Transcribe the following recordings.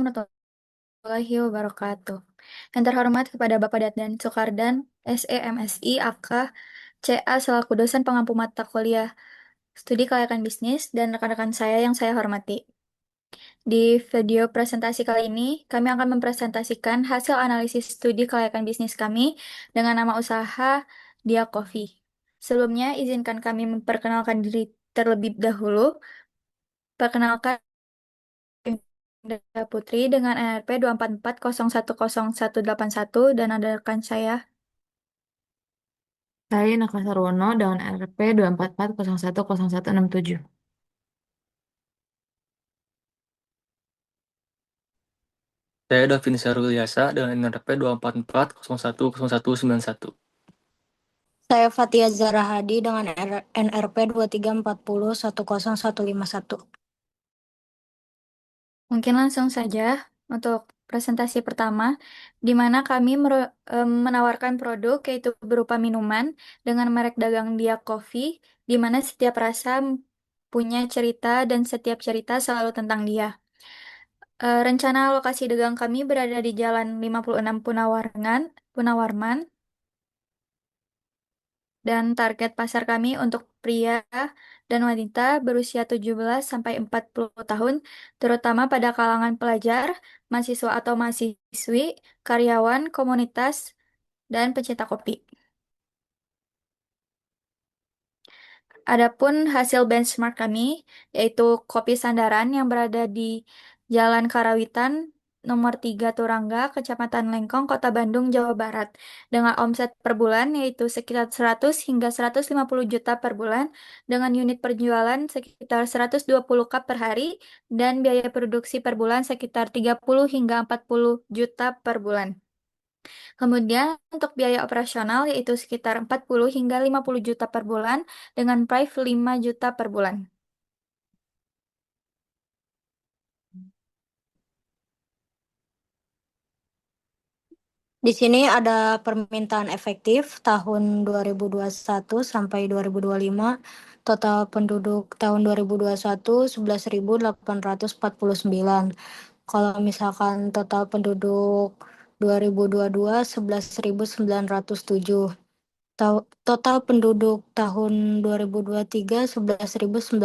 Warahmatullahi wabarakatuh. Yang terhormat kepada Bapak Dadan Soekardan, SEMSI, AK, CA selaku dosen pengampu mata kuliah studi kelayakan bisnis, dan rekan-rekan saya yang saya hormati. Di video presentasi kali ini, kami akan mempresentasikan hasil analisis studi kelayakan bisnis kami dengan nama usaha Dia Coffee. Sebelumnya, izinkan kami memperkenalkan diri terlebih dahulu. Perkenalkan, Dinda Putri dengan NRP 244010181 dan ada rekan saya. Saya Naka Sarwono dengan RP 244010167. Saya Davin Syarul dengan NRP 244010191. Saya Fatia Zahra Hadi dengan NRP 2340101151. Mungkin langsung saja untuk presentasi pertama, di mana kami menawarkan produk yaitu berupa minuman dengan merek dagang Dia Coffee, di mana setiap rasa punya cerita dan setiap cerita selalu tentang dia. Rencana lokasi dagang kami berada di Jalan 56 Punawarman, dan target pasar kami untuk pria dan wanita berusia 17 sampai 40 tahun, terutama pada kalangan pelajar, mahasiswa atau mahasiswi, karyawan, komunitas, dan pencinta kopi. Adapun hasil benchmark kami, yaitu kopi sandaran yang berada di Jalan Karawitan, nomor 3 Turangga, Kecamatan Lengkong, Kota Bandung, Jawa Barat, dengan omset per bulan yaitu sekitar 100 hingga 150 juta per bulan, dengan unit penjualan sekitar 120 cup per hari, dan biaya produksi per bulan sekitar 30 hingga 40 juta per bulan. Kemudian untuk biaya operasional yaitu sekitar 40 hingga 50 juta per bulan dengan price 5 juta per bulan. Di sini ada permintaan efektif tahun 2021 sampai 2025. Total penduduk tahun 2021 11.849. Kalau misalkan total penduduk 2022 11.907. Total penduduk tahun 2023 11.965.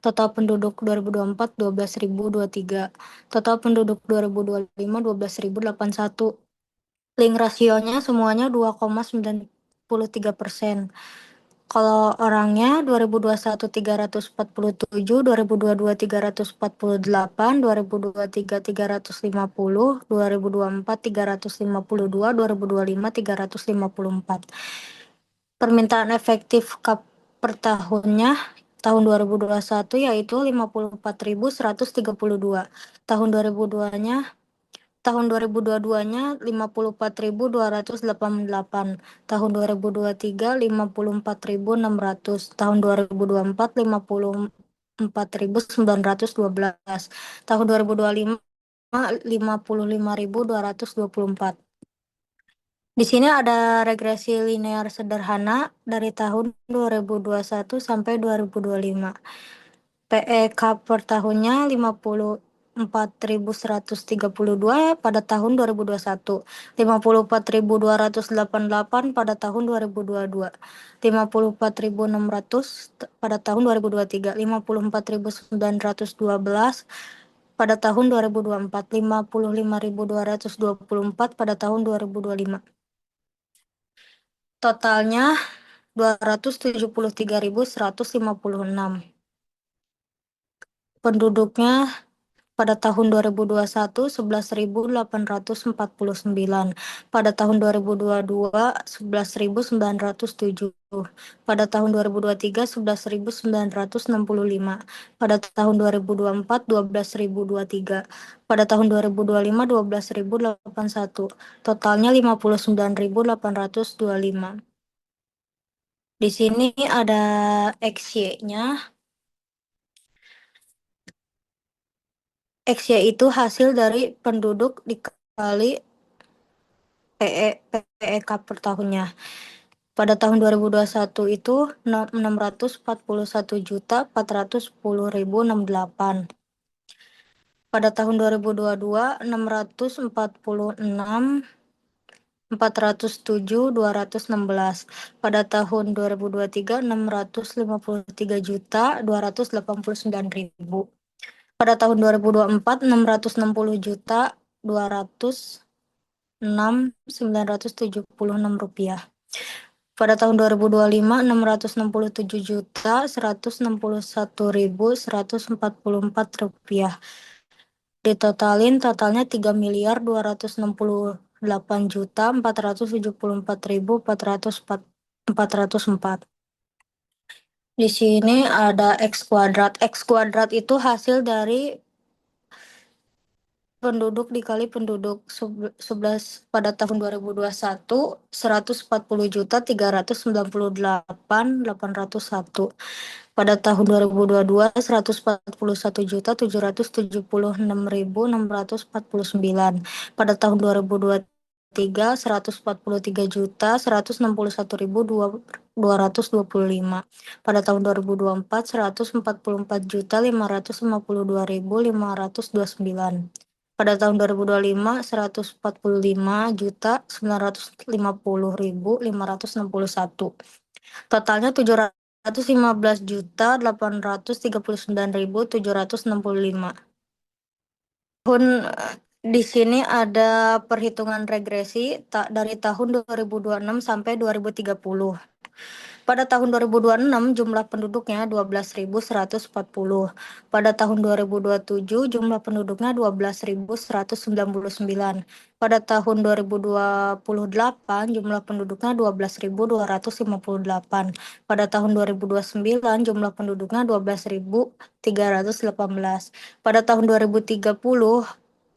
Total penduduk 2024 12.023. Total penduduk 2025 12.081. Link rasionya semuanya 2,93%. Kalau orangnya 2021 347, 2022 348, 2023 350, 2024 352, 2025 354. Permintaan efektif KAP per tahunnya tahun 2021 yaitu 54.132. Tahun 2002-nya Tahun 2022-nya 54.288, tahun 2023 54.600, tahun 2024 54.912, tahun 2025 55.224. Di sini ada regresi linear sederhana dari tahun 2021 sampai 2025. PEK per tahunnya 54.132 pada tahun 2021, 54.288 pada tahun 2022, 54.600 pada tahun 2023, 54.912 pada tahun 2024, 55.224 pada tahun 2025. Totalnya 273.156. Penduduknya pada tahun 2021 11.849, pada tahun 2022 11.907, pada tahun 2023 11.965, pada tahun 2024 12.023, pada tahun 2025 12.081, totalnya 59.825. Di sini ada XY-nya. XY itu hasil dari penduduk dikali PEK per tahunnya. Pada tahun 2021 itu 641.410.068. Pada tahun 2022, 646, 407, 216. Pada tahun 2023, 653.289.000. Pada tahun 2024, 660 juta 206.976 rupiah. Pada tahun 2025, 667.161.144 rupiah. Totalnya 3.268.474.404. Di sini ada X kuadrat. X kuadrat itu hasil dari penduduk dikali penduduk 11 pada tahun 2021, 140.398.801. Pada tahun 2022, 141.776.649. Pada tahun 2023, 143.161.225. Pada tahun 2024, 144.552.529. Pada tahun 2025, 145.950.561. Totalnya 715.839.765. Di sini ada perhitungan regresi dari tahun 2026 sampai 2030. Pada tahun 2026 jumlah penduduknya 12.140. Pada tahun 2027 jumlah penduduknya 12.199. Pada tahun 2028 jumlah penduduknya 12.258. Pada tahun 2029 jumlah penduduknya 12.318. Pada tahun 2030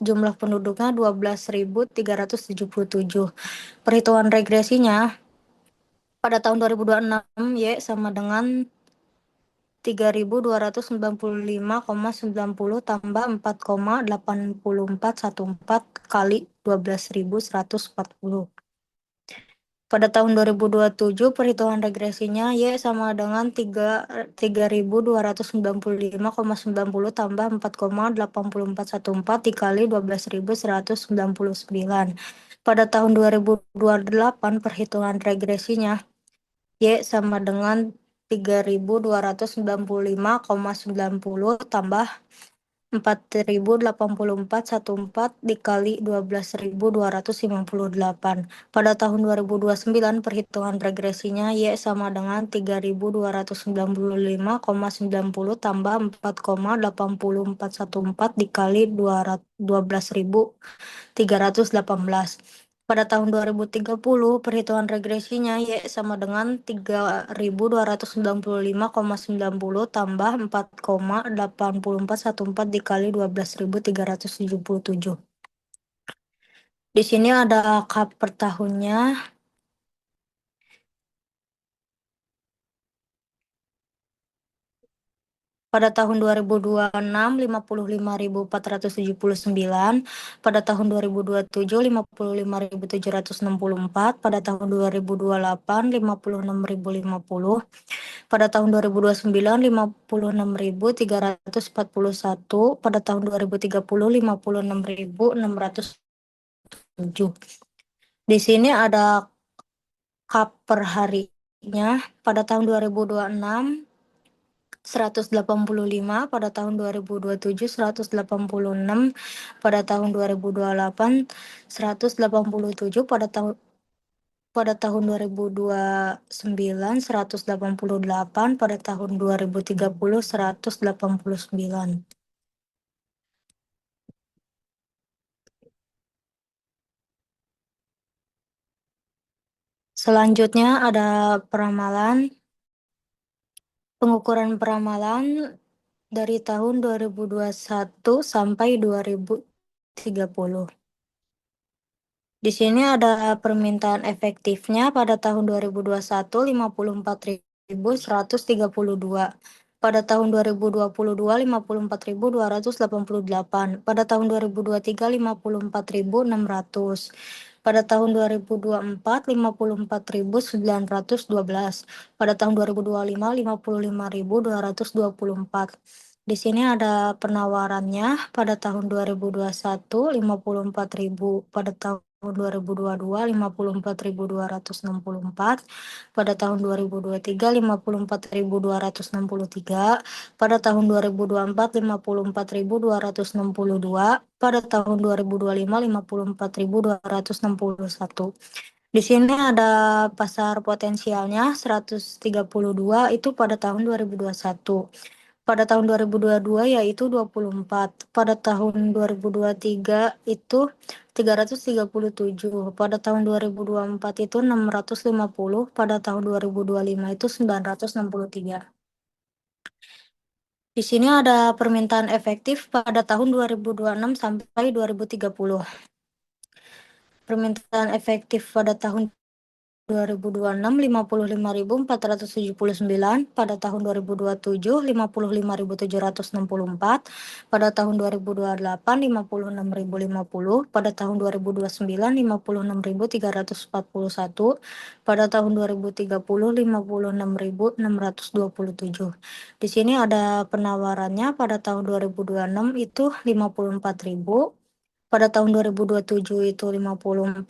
jumlah penduduknya 12.377. Perhitungan regresinya pada tahun 2026 Y sama dengan 3.295,90 tambah 4,8414 kali 12.140. Pada tahun 2027 perhitungan regresinya Y sama dengan 3.295,90 tambah 4,8414 dikali 12.199. Pada tahun 2028 perhitungan regresinya Y sama dengan 3.295,90 tambah 4.084,14 dikali 12.258. Pada tahun 2029 perhitungan regresinya Y sama dengan 3.295,90 tambah 4,8414 dikali 12.318. Pada tahun 2030 perhitungan regresinya Y sama dengan 3.295,90 tambah 4,8414 dikali 12.377. Di sini ada KAP per tahunnya. Pada tahun 2026, 55.479. Pada tahun 2027, 55.764. Pada tahun 2028, 56.050. Pada tahun 2029, 56.341. Pada tahun 2030, 56.607. Di sini ada KAP per harinya. Pada tahun 2026, 185. Pada tahun 2027, 186. Pada tahun 2028, 187. Pada tahun 2029, 188. Pada tahun 2030, 189. Selanjutnya ada pengukuran peramalan dari tahun 2021 sampai 2030. Di sini ada permintaan efektifnya pada tahun 2021 54.132. Pada tahun 2022 54.288. Pada tahun 2023 54.600. Pada tahun 2024 54.912. Pada tahun 2025 55.224. Di sini ada penawarannya pada tahun 2021 54.000, pada tahun 2022 54.264, pada tahun 2023 54.263, pada tahun 2024 54.262, pada tahun 2025 54.261. Di sini ada pasar potensialnya 132 itu pada tahun 2021. Pada tahun 2022 yaitu 24. Pada tahun 2023 itu 337. Pada tahun 2024 itu 650. Pada tahun 2025 itu 963. Di sini ada permintaan efektif pada tahun 2026 sampai 2030. Permintaan efektif pada tahun 2026 55.479, pada tahun 2027 55.764, pada tahun 2028 56.050, pada tahun 2029 56.341, pada tahun 2030 56.627. Di sini ada penawarannya pada tahun 2026 itu 54.000. Pada tahun 2027 itu 54.262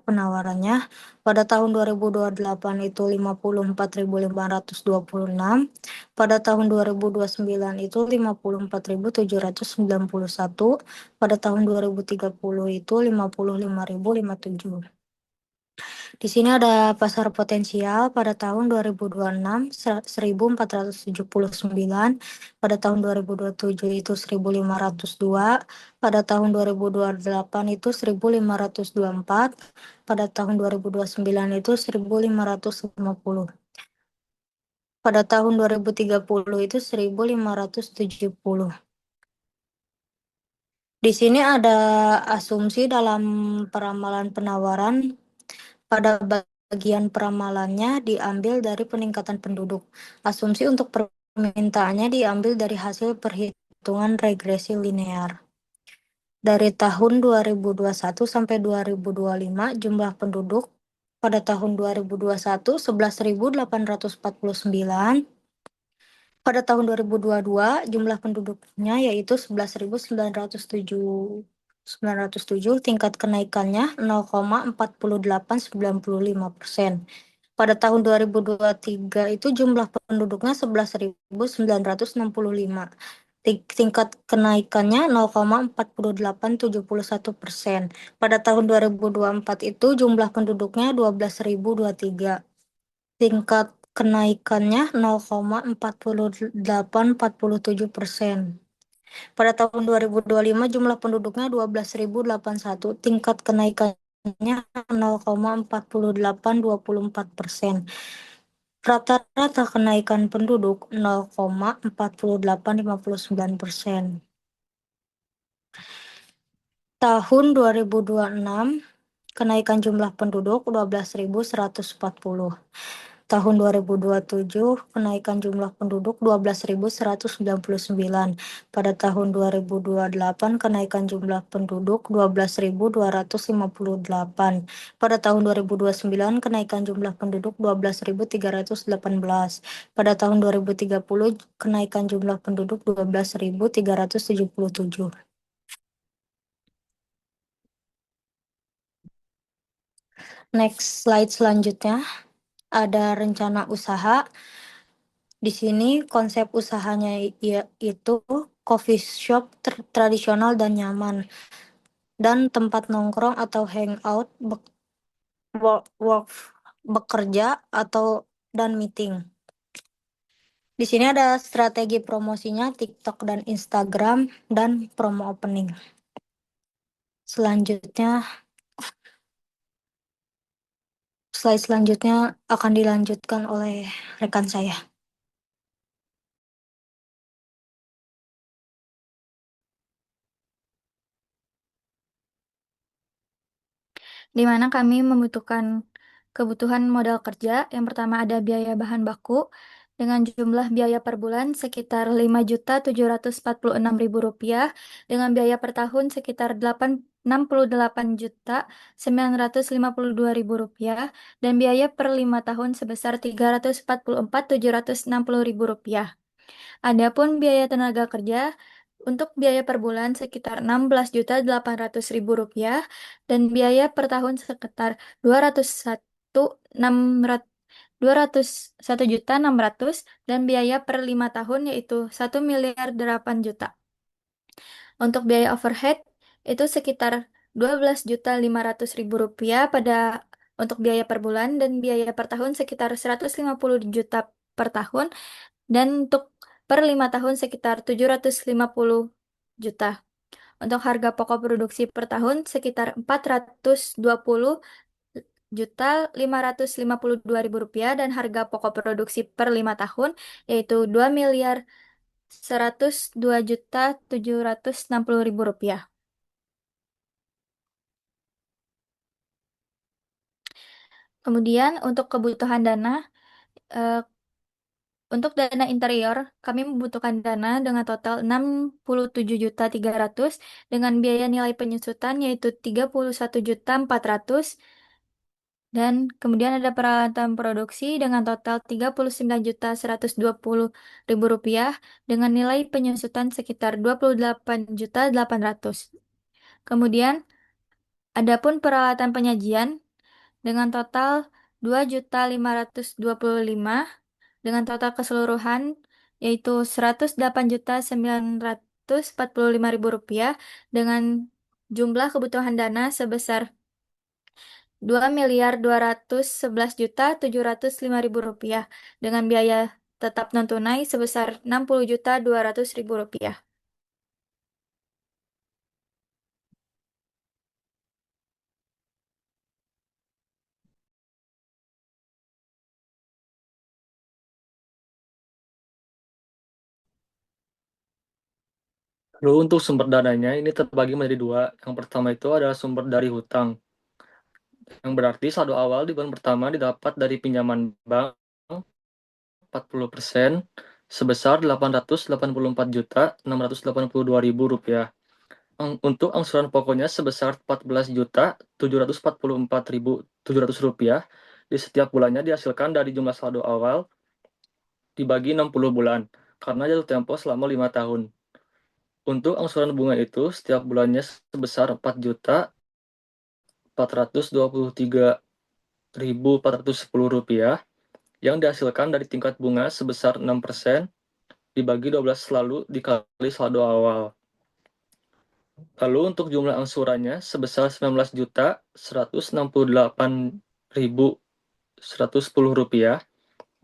penawarannya. Pada tahun 2028 itu 54.526. Pada tahun 2029 itu 54.791. Pada tahun 2030 itu 55.057. Di sini ada pasar potensial pada tahun 2026 1.479, pada tahun 2027 itu 1.502, pada tahun 2028 itu 1.524, pada tahun 2029 itu 1.550. Pada tahun 2030 itu 1.570. Di sini ada asumsi dalam peramalan penawaran. Pada bagian peramalannya diambil dari peningkatan penduduk. Asumsi untuk permintaannya diambil dari hasil perhitungan regresi linear. Dari tahun 2021 sampai 2025 jumlah penduduk pada tahun 2021 11.849. Pada tahun 2022 jumlah penduduknya yaitu 11.907, tingkat kenaikannya 0,4895%. Pada tahun 2023 itu jumlah penduduknya 11.965, tingkat kenaikannya 0,4871%. Pada tahun 2024 itu jumlah penduduknya 12.023, tingkat kenaikannya 0,4847%. Pada tahun 2025 jumlah penduduknya 12.081, tingkat kenaikannya 0,4824%. Rata-rata kenaikan penduduk 0,4859%. Tahun 2026 kenaikan jumlah penduduk 12.140. Tahun 2027 kenaikan jumlah penduduk 12.199. Pada tahun 2028 kenaikan jumlah penduduk 12.258. Pada tahun 2029 kenaikan jumlah penduduk 12.318. Pada tahun 2030 kenaikan jumlah penduduk 12.377. Next slide selanjutnya ada rencana usaha. Di sini konsep usahanya itu coffee shop tradisional dan nyaman, dan tempat nongkrong atau hangout, work, bekerja atau dan meeting. Di sini ada strategi promosinya TikTok dan Instagram dan promo opening. Slide selanjutnya akan dilanjutkan oleh rekan saya. Di mana kami membutuhkan kebutuhan modal kerja. Yang pertama ada biaya bahan baku dengan jumlah biaya per bulan sekitar Rp5.746.000, dengan biaya per tahun sekitar Rp68.952.000, dan biaya per 5 tahun sebesar Rp344.760.000. Adapun biaya tenaga kerja untuk biaya per bulan sekitar 16.800.000 rupiah dan biaya per tahun sekitar 201 dan biaya per 5 tahun yaitu 1.008.000.000. Untuk biaya overhead itu sekitar 12.500.000 rupiah untuk biaya per bulan dan biaya per tahun sekitar 150 juta per tahun dan untuk per 5 tahun sekitar 750 juta. Untuk harga pokok produksi per tahun sekitar 420.552.000 rupiah dan harga pokok produksi per 5 tahun yaitu 2.102.760.000 rupiah. Kemudian untuk kebutuhan dana, eh, untuk dana interior, kami membutuhkan dana dengan total 67.300 dengan biaya nilai penyusutan yaitu 31.400 dan kemudian ada peralatan produksi dengan total 39.120.000 rupiah dengan nilai penyusutan sekitar 28.800. Kemudian adapun peralatan penyajian dengan total 2.525 dengan total keseluruhan yaitu 108.945.000 rupiah dengan jumlah kebutuhan dana sebesar 2.211.705.000 rupiah dengan biaya tetap non tunai sebesar 60.200.000 rupiah. Lalu untuk sumber dananya ini terbagi menjadi dua. Yang pertama itu adalah sumber dari hutang, yang berarti saldo awal di bulan pertama didapat dari pinjaman bank 40% sebesar 884.682.000 rupiah. Untuk angsuran pokoknya sebesar 14.744.700 rupiah di setiap bulannya dihasilkan dari jumlah saldo awal dibagi 60 bulan karena jatuh tempo selama 5 tahun. Untuk angsuran bunga itu setiap bulannya sebesar 4.423.410 rupiah yang dihasilkan dari tingkat bunga sebesar 6% dibagi 12 selalu dikali saldo awal. Lalu untuk jumlah angsurannya sebesar 19.168.110 rupiah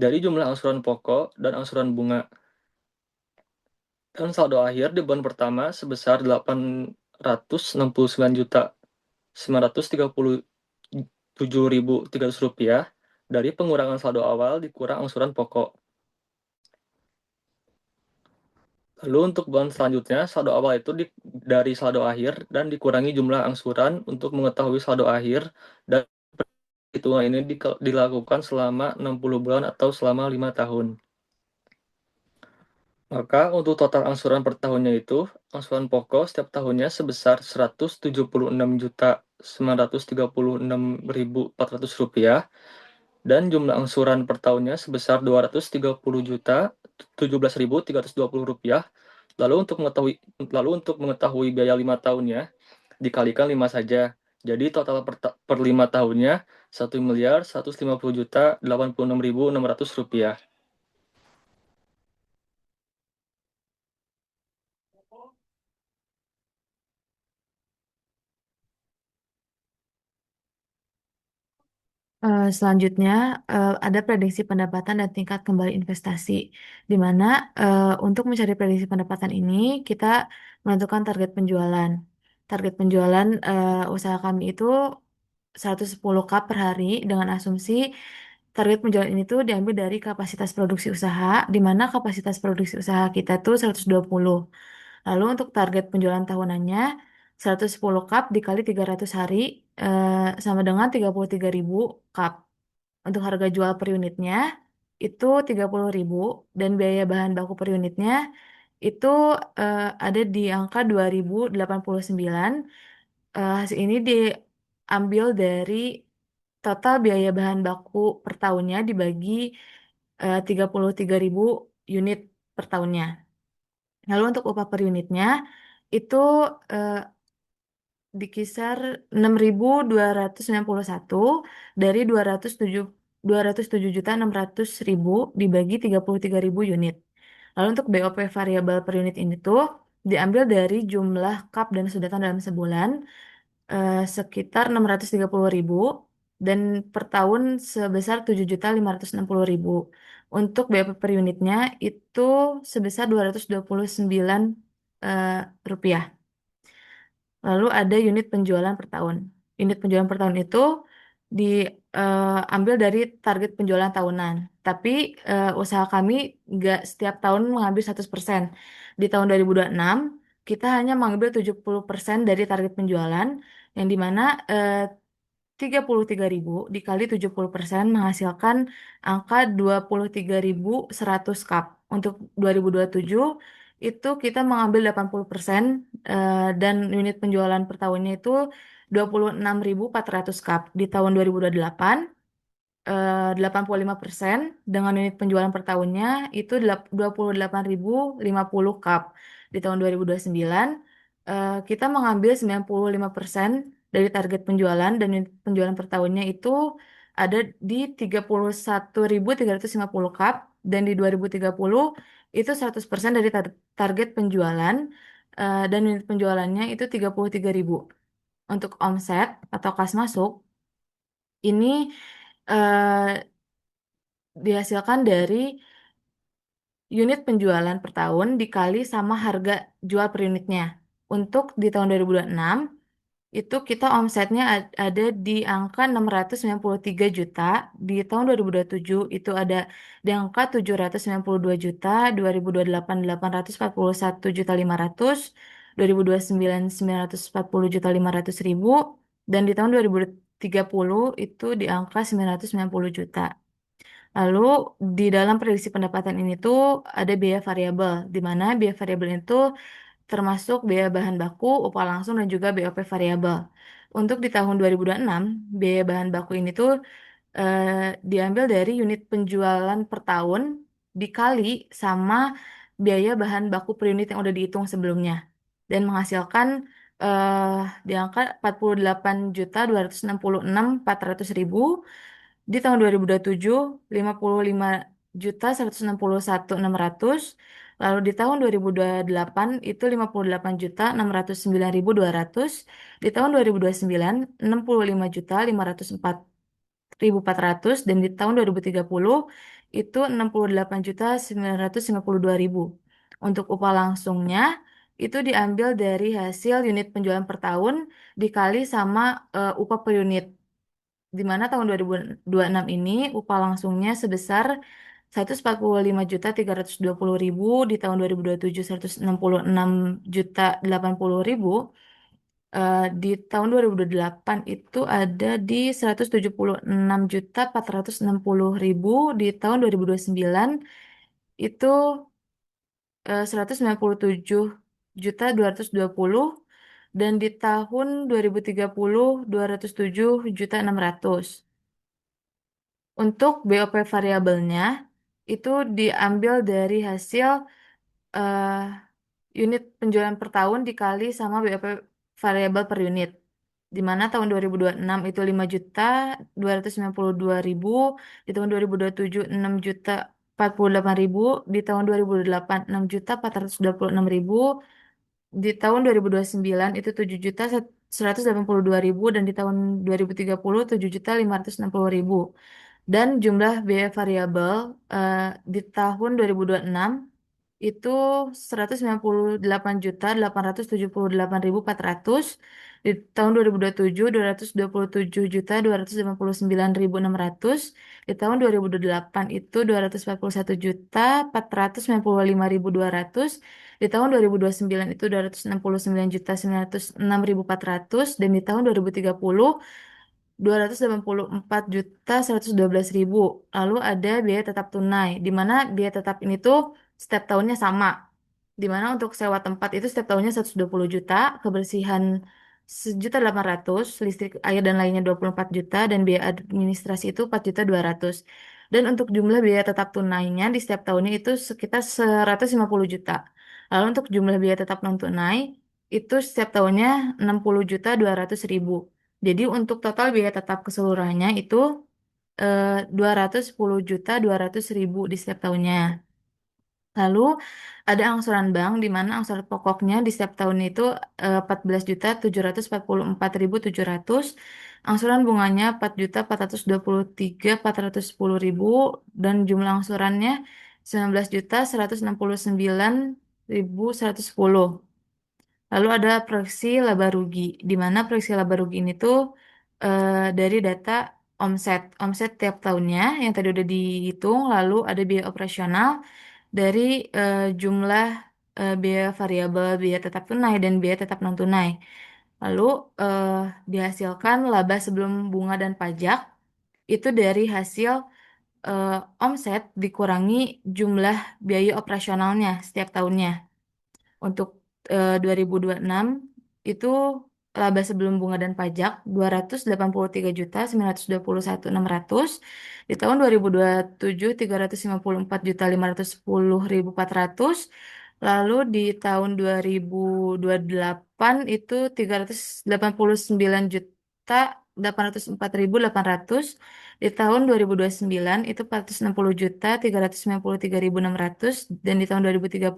dari jumlah angsuran pokok dan angsuran bunga. Dan saldo akhir di bulan pertama sebesar 869.937.300 rupiah dari pengurangan saldo awal dikurang angsuran pokok. Lalu untuk bulan selanjutnya, saldo awal itu dari saldo akhir dan dikurangi jumlah angsuran untuk mengetahui saldo akhir, dan hitungan ini dilakukan selama 60 bulan atau selama 5 tahun. Maka untuk total angsuran per tahunnya itu, angsuran pokok setiap tahunnya sebesar 176.936.400 rupiah dan jumlah angsuran per tahunnya sebesar 230.017.320 rupiah. Lalu untuk mengetahui biaya 5 tahunnya dikalikan 5 saja. Jadi total per 5 tahunnya 1.150.086.600 rupiah. Selanjutnya, ada prediksi pendapatan dan tingkat kembali investasi, di mana untuk mencari prediksi pendapatan ini, kita menentukan target penjualan. Target penjualan usaha kami itu 110 cup per hari dengan asumsi target penjualan ini tuh diambil dari kapasitas produksi usaha, di mana kapasitas produksi usaha kita tuh 120. Lalu untuk target penjualan tahunannya, 110 cup dikali 300 hari sama dengan 33.000 cup. Untuk harga jual per unitnya itu 30.000 dan biaya bahan baku per unitnya itu ada di angka 2.089. Hasil ini diambil dari total biaya bahan baku per tahunnya dibagi 33.000 unit per tahunnya. Lalu untuk upah per unitnya itu eh, di kisar 6.291 dari 207.600.000 dibagi 33.000 unit. Lalu untuk BOP variabel per unit ini tuh diambil dari jumlah cup dan sudetan dalam sebulan sekitar 630.000 dan per tahun sebesar 7.560.000. Untuk BOP per unitnya itu sebesar 229 eh, rupiah. Lalu ada unit penjualan per tahun. Unit penjualan per tahun itu diambil dari target penjualan tahunan. Tapi usaha kami nggak setiap tahun mengambil 100%. Di tahun 2026, kita hanya mengambil 70% dari target penjualan, yang dimana 33.000 dikali 70% menghasilkan angka 23.100 cup. Untuk 2027 itu kita mengambil 80% dan unit penjualan per tahunnya itu 26.400 cup. Di tahun 2028 85% dengan unit penjualan per tahunnya itu 28.050 cup. Di tahun 2029 kita mengambil 95% dari target penjualan dan unit penjualan per tahunnya itu ada di 31.350 cup dan di 2030 itu 100% dari target penjualan dan unit penjualannya itu 33.000. Untuk omset atau kas masuk ini eh, dihasilkan dari unit penjualan per tahun dikali sama harga jual per unitnya. Untuk di tahun 2026 itu kita omsetnya ada di angka 693 juta. Di tahun 2027 itu ada di angka 792 juta, 2028 841 juta 500, 2029 940 juta 500 ribu, dan di tahun 2030 itu di angka 990 juta. Lalu di dalam prediksi pendapatan ini tuh ada biaya variabel, di mana biaya variabel itu termasuk biaya bahan baku, upah langsung, dan juga BOP variabel. Untuk di tahun 2026, biaya bahan baku ini tuh eh, diambil dari unit penjualan per tahun dikali sama biaya bahan baku per unit yang udah dihitung sebelumnya. Dan menghasilkan eh, di angka 48.266.400.000. Di tahun 2027, 55.161.600. Lalu di tahun 2028 itu 58.609.200. Di tahun 2029, 65.504.400. Dan di tahun 2030 itu 68.952.000. Untuk upah langsungnya itu diambil dari hasil unit penjualan per tahun dikali sama upah per unit, di mana tahun 2026 ini upah langsungnya sebesar 145.320.000, di tahun 2027 166.080.000, di tahun 2028 itu ada di 176.460.000, di tahun 2029 itu 197.220, dan di tahun 2030 207.600. Untuk BOP variabelnya itu diambil dari hasil eh, unit penjualan per tahun dikali sama BOP variabel per unit. Di mana tahun 2026 itu 5.292.000, di tahun 2027 6.048.000, di tahun 2028 6.426.000, di tahun 2029 itu 7.182.000, dan di tahun 2030 7.560.000. Dan jumlah biaya variabel eh, di tahun 2026 itu 198.878.400. Di tahun 2027 227.289.600. Di tahun 2028 itu 241.495.200. Di tahun 2029 itu 269.906.400. Dan di tahun 2030 284.112.000. Lalu ada biaya tetap tunai, di mana biaya tetap ini tuh setiap tahunnya sama. Di mana untuk sewa tempat itu setiap tahunnya 120 juta, kebersihan 1.800.000, listrik, air, dan lainnya 24 juta, dan biaya administrasi itu 4.200.000. Dan untuk jumlah biaya tetap tunainya di setiap tahunnya itu sekitar 150 juta. Lalu untuk jumlah biaya tetap non tunai itu setiap tahunnya 60.200.000. Jadi untuk total biaya tetap keseluruhannya itu 210.200.000 di setiap tahunnya. Lalu ada angsuran bank di mana angsuran pokoknya di setiap tahun itu 14.744.700, angsuran bunganya 4.423.410.000 dan jumlah angsurannya 19.169.110. Lalu ada proyeksi laba rugi, di mana proyeksi laba rugi ini tuh dari data omset tiap tahunnya yang tadi udah dihitung, lalu ada biaya operasional dari jumlah biaya variabel, biaya tetap tunai dan biaya tetap non tunai. Lalu eh, dihasilkan laba sebelum bunga dan pajak itu dari hasil eh, omset dikurangi jumlah biaya operasionalnya setiap tahunnya. Untuk 2026 itu laba sebelum bunga dan pajak 283.921.600. Di tahun 2027 354.510.400. Lalu di tahun 2028 itu 389.804.800. Di tahun 2029 itu 460.393.600 dan di tahun 2030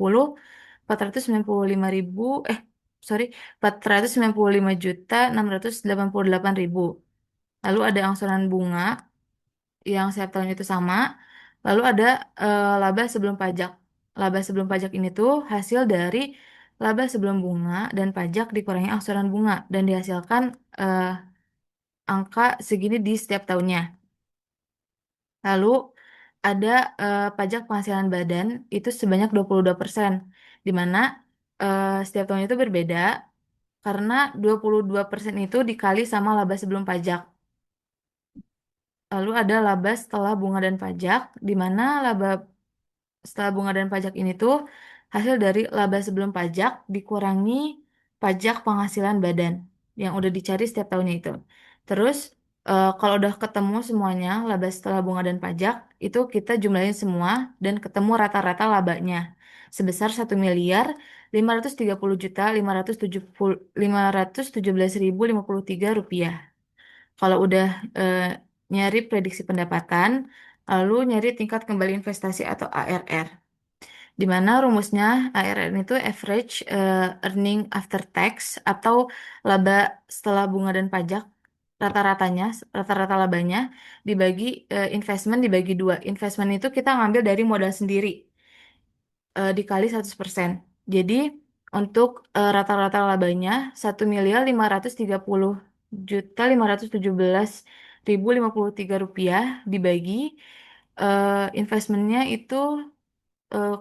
495.000 sorry 495.688.000. Lalu ada angsuran bunga yang setiap tahun itu sama. Lalu ada laba sebelum pajak. Laba sebelum pajak ini tuh hasil dari laba sebelum bunga dan pajak dikurangi angsuran bunga dan dihasilkan eh, angka segini di setiap tahunnya. Lalu ada pajak penghasilan badan itu sebanyak 22%, di mana setiap tahun itu berbeda karena 22% itu dikali sama laba sebelum pajak. Lalu ada laba setelah bunga dan pajak, di mana laba setelah bunga dan pajak ini tuh hasil dari laba sebelum pajak dikurangi pajak penghasilan badan yang udah dicari setiap tahunnya itu. Terus kalau udah ketemu semuanya laba setelah bunga dan pajak itu kita jumlahin semua dan ketemu rata-rata labanya sebesar 1.530.517.517.053 kalau udah eh, nyari prediksi pendapatan, lalu nyari tingkat kembali investasi atau ARR. Di mana rumusnya ARR itu average earning after tax atau laba setelah bunga dan pajak rata-ratanya, rata-rata labanya dibagi investment dibagi dua. Investment itu kita ngambil dari modal sendiri dikali 100%. Jadi untuk rata-rata labanya 1.530.517.553 dibagi investmentnya itu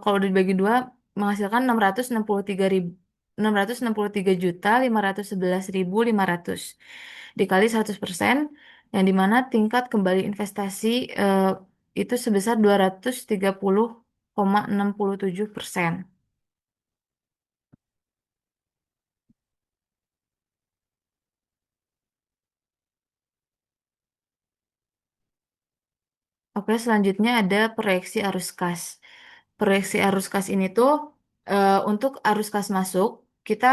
kalau udah dibagi dua menghasilkan 663.511.500 dikali 100% yang dimana tingkat kembali investasi itu sebesar 230,67%. Oke, selanjutnya ada proyeksi arus kas. Proyeksi arus kas ini tuh untuk arus kas masuk kita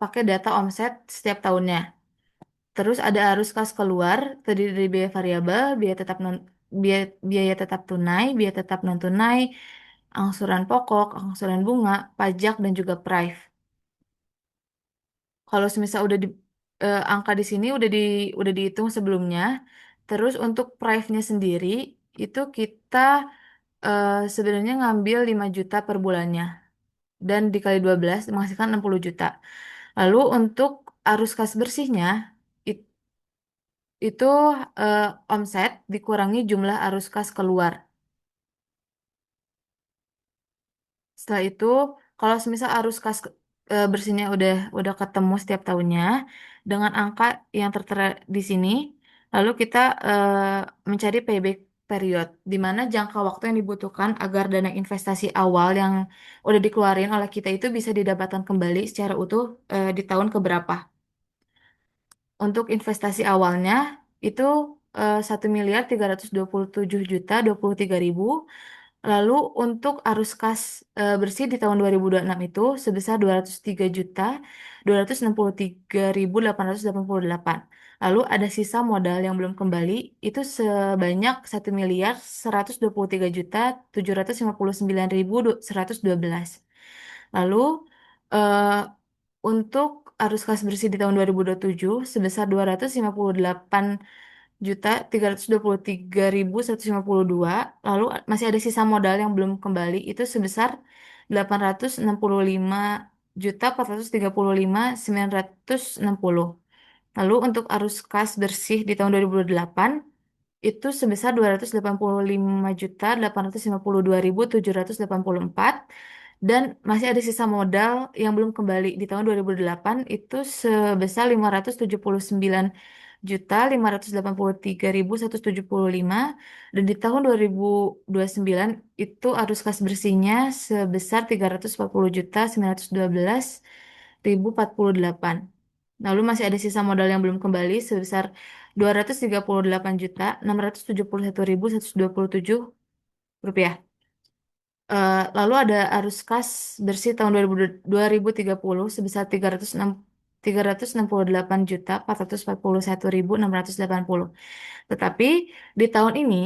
pakai data omset setiap tahunnya. Terus ada arus kas keluar terdiri dari biaya variabel, biaya tetap tunai, biaya tetap non tunai, angsuran pokok, angsuran bunga, pajak dan juga prive. Kalau semisal udah angka di sini udah dihitung sebelumnya. Terus untuk prive-nya sendiri itu kita sebenarnya ngambil 5 juta per bulannya dan dikali 12 menghasilkan 60 juta. Lalu untuk arus kas bersihnya it- itu eh, omset dikurangi jumlah arus kas keluar. Setelah itu, kalau semisal arus kas bersihnya udah ketemu setiap tahunnya dengan angka yang tertera di sini, lalu kita mencari payback period, di mana jangka waktu yang dibutuhkan agar dana investasi awal yang udah dikeluarin oleh kita itu bisa didapatkan kembali secara utuh di tahun keberapa. Untuk investasi awalnya itu 1.327.023.000. Lalu untuk arus kas bersih di tahun 2026 itu sebesar 203.263.888. Lalu ada sisa modal yang belum kembali itu sebanyak 1.153.759.112. Lalu eh, untuk arus kas bersih di tahun 2027 sebesar 258.323.152. Lalu masih ada sisa modal yang belum kembali itu sebesar 865.435.960. Lalu untuk arus kas bersih di tahun 2028 itu sebesar 285.852.784 dan masih ada sisa modal yang belum kembali di tahun 2008 itu sebesar 579.583.175 dan di tahun 2029 itu arus kas bersihnya sebesar 340.912.048. Lalu masih ada sisa modal yang belum kembali sebesar 238.671.127 rupiah. Lalu ada arus kas bersih tahun 2030 sebesar 368.441.680. Tetapi di tahun ini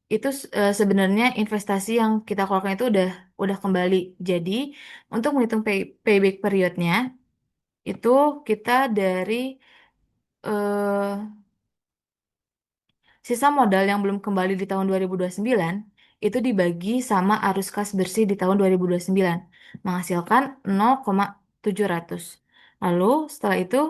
itu sebenarnya investasi yang kita keluarkan itu udah kembali. Jadi untuk menghitung payback periodnya itu kita dari eh, sisa modal yang belum kembali di tahun 2029 itu dibagi sama arus kas bersih di tahun 2029 menghasilkan 0,700. Lalu setelah itu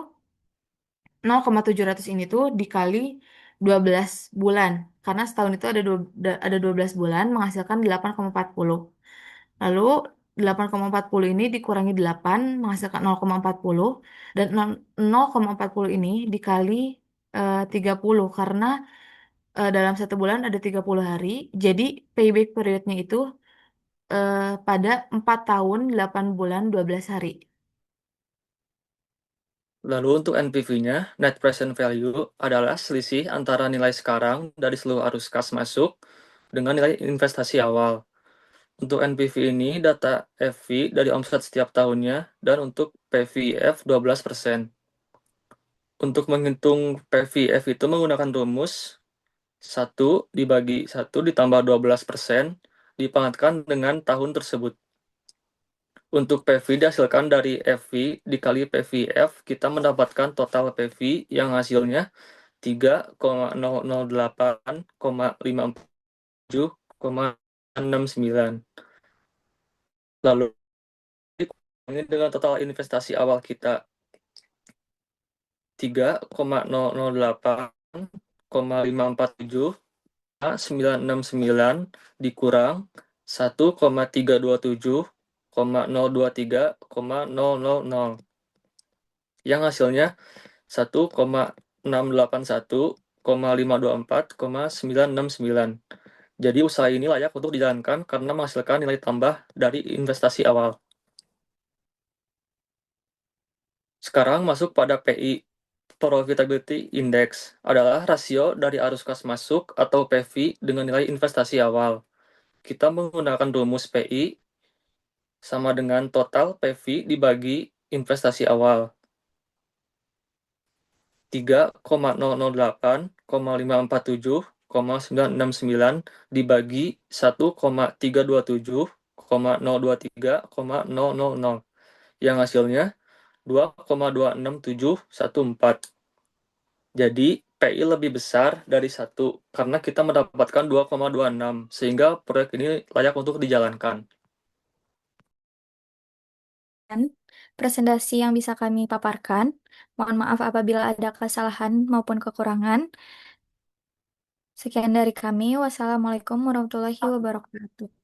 0,700 ini tuh dikali 12 bulan karena setahun itu ada 12 bulan menghasilkan 8,40. Lalu 8,40 ini dikurangi 8 menghasilkan 0,40 dan 0,40 ini dikali 30 karena dalam satu bulan ada 30 hari. Jadi payback periodnya itu pada 4 tahun, 8 bulan, 12 hari. Lalu untuk NPV-nya, Net Present Value, adalah selisih antara nilai sekarang dari seluruh arus kas masuk dengan nilai investasi awal. Untuk NPV ini, data FV dari omset setiap tahunnya, dan untuk PVF 12%. Untuk menghitung PVF itu menggunakan rumus 1 dibagi 1 ditambah 12% dipangkatkan dengan tahun tersebut. Untuk PV dihasilkan dari FV dikali PVF, kita mendapatkan total PV yang hasilnya 3,008,547,69. Lalu ini dengan total investasi awal kita 3,008,547,969 dikurang 1,327,023,000 yang hasilnya 1,681,524,969. Jadi usaha ini layak untuk dijalankan karena menghasilkan nilai tambah dari investasi awal. Sekarang masuk pada PI. Profitability Index adalah rasio dari arus kas masuk atau PV dengan nilai investasi awal. Kita menggunakan rumus PI sama dengan total PV dibagi investasi awal. 3,008,547,969 dibagi 1,327,023,000 yang hasilnya 2,26714. Jadi PI lebih besar dari 1 karena kita mendapatkan 2,26 sehingga proyek ini layak untuk dijalankan. Dan presentasi yang bisa kami paparkan. Mohon maaf apabila ada kesalahan maupun kekurangan. Sekian dari kami. Wassalamualaikum warahmatullahi wabarakatuh.